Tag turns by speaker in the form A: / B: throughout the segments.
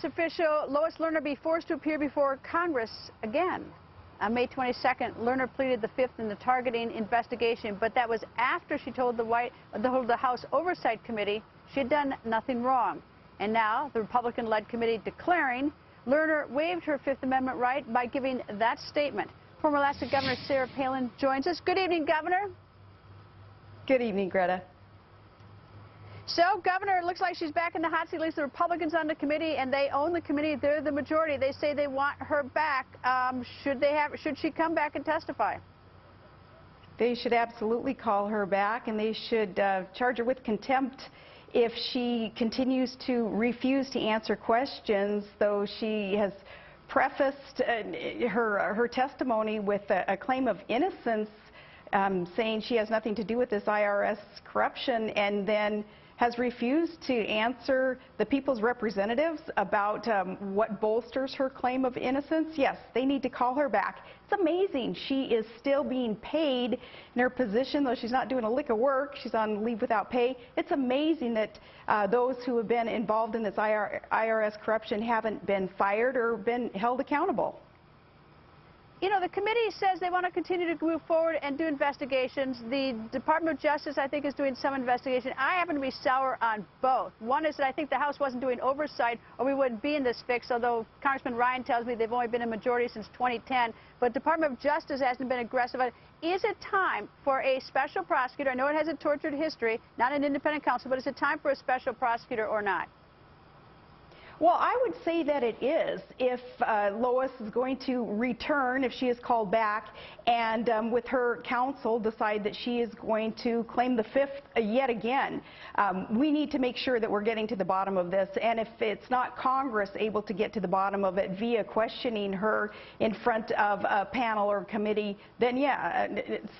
A: IRS official Lois Lerner be forced to appear before Congress again. On May 22nd, Lerner pleaded the fifth in the targeting investigation, but that was after she told the House Oversight Committee she had done nothing wrong. And now, the Republican-led committee declaring Lerner waived her Fifth Amendment right by giving that statement. Former Alaska Governor Sarah Palin joins us. Good evening, Governor.
B: Good evening, Greta.
A: So, Governor, it looks like she's back in the hot seat. At least the Republicans on the committee, and they own the committee. They're the majority. They say they want her back. Should she come back and testify?
B: They should absolutely call her back, and they should charge her with contempt if she continues to refuse to answer questions, though she has prefaced her testimony with a claim of innocence, saying she has nothing to do with this IRS corruption, and then has refused to answer the people's representatives about what bolsters her claim of innocence. Yes, they need to call her back. It's amazing. She is still being paid in her position, though she's not doing a lick of work. She's on leave without pay. It's amazing that those who have been involved in this IRS corruption haven't been fired or been held accountable.
A: You know, the committee says they want to continue to move forward and do investigations. The Department of Justice, I think, is doing some investigation. I happen to be sour on both. One is that I think the House wasn't doing oversight, or we wouldn't be in this fix, although Congressman Ryan tells me they've only been in majority since 2010. But Department of Justice hasn't been aggressive. Is it time for a special prosecutor? I know it has a tortured history, not an independent counsel, but is it time for a special prosecutor or not?
B: Well, I would say that it is if Lois is going to return, if she is called back, and with her counsel decide that she is going to claim the fifth yet again. We need to make sure that we're getting to the bottom of this, and if it's not Congress able to get to the bottom of it via questioning her in front of a panel or committee, then yeah,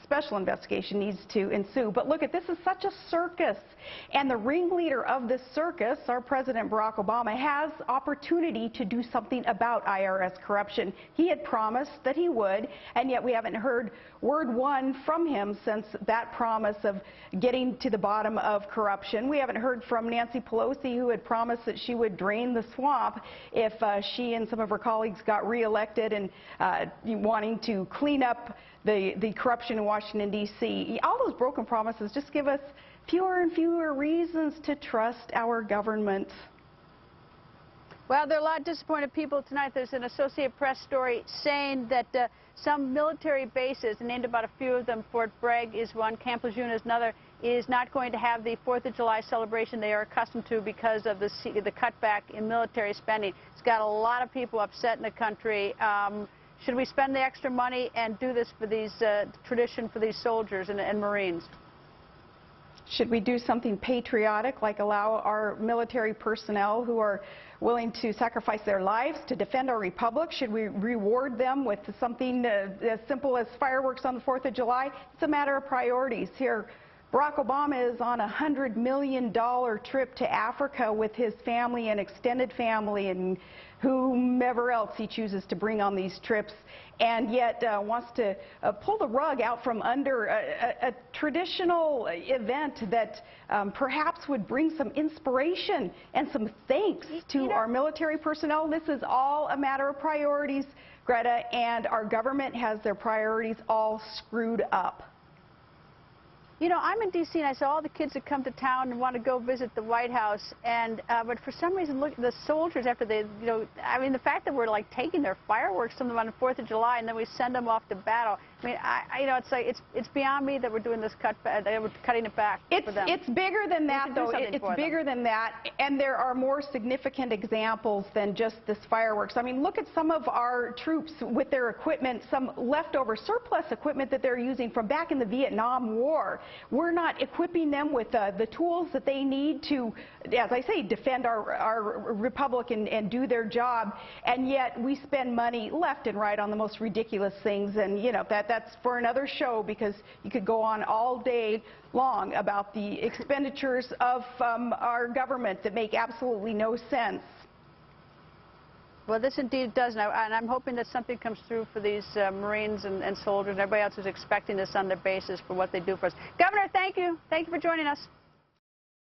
B: special investigation needs to ensue. But look, this is such a circus, and the ringleader of this circus, our President Barack Obama, has opportunity to do something about IRS corruption. He had promised that he would, and yet we haven't heard word one from him since that promise of getting to the bottom of corruption. We haven't heard from Nancy Pelosi, who had promised that she would drain the swamp if she and some of her colleagues got reelected, and wanting to clean up the corruption in Washington, D.C. All those broken promises just give us fewer and fewer reasons to trust our government.
A: Well, there are a lot of disappointed people tonight. There's an Associated Press story saying that some military bases, and named about a few of them, Fort Bragg is one, Camp Lejeune is another, is not going to have the 4th of July celebration they are accustomed to because of the cutback in military spending. It's got a lot of people upset in the country. Should we spend the extra money and do this for these tradition for these soldiers and Marines?
B: Should we do something patriotic, like allow our military personnel who are willing to sacrifice their lives to defend our republic? Should we reward them with something as simple as fireworks on the 4th of July? It's a matter of priorities here. Barack Obama is on a $100 million trip to Africa with his family and extended family and whomever else he chooses to bring on these trips, and yet wants to pull the rug out from under a traditional event that perhaps would bring some inspiration and some thanks to our military personnel. This is all a matter of priorities, Greta, and our government has their priorities all screwed up.
A: You know, I'm in D.C. and I saw all the kids that come to town and want to go visit the White House, and but for some reason, look, the soldiers, after they, you know, I mean, the fact that we're like taking their fireworks from them on the 4th of July and then we send them off to battle. I mean, you know, it's like it's beyond me that we're doing this we're cutting it back for them.
B: It's bigger than that, though. It's bigger than that, and there are more significant examples than just this fireworks. I mean, look at some of our troops with their equipment, some leftover surplus equipment that they're using from back in the Vietnam War. We're not equipping them with the tools that they need to, as I say, defend our republic and do their job, and yet we spend money left and right on the most ridiculous things, and you know, that's for another show, because you could go on all day long about the expenditures of our government that make absolutely no sense.
A: Well, this indeed does, and I'm hoping that something comes through for these Marines and soldiers and everybody else who's expecting this on their bases for what they do for us. Governor, thank you. Thank you for joining us.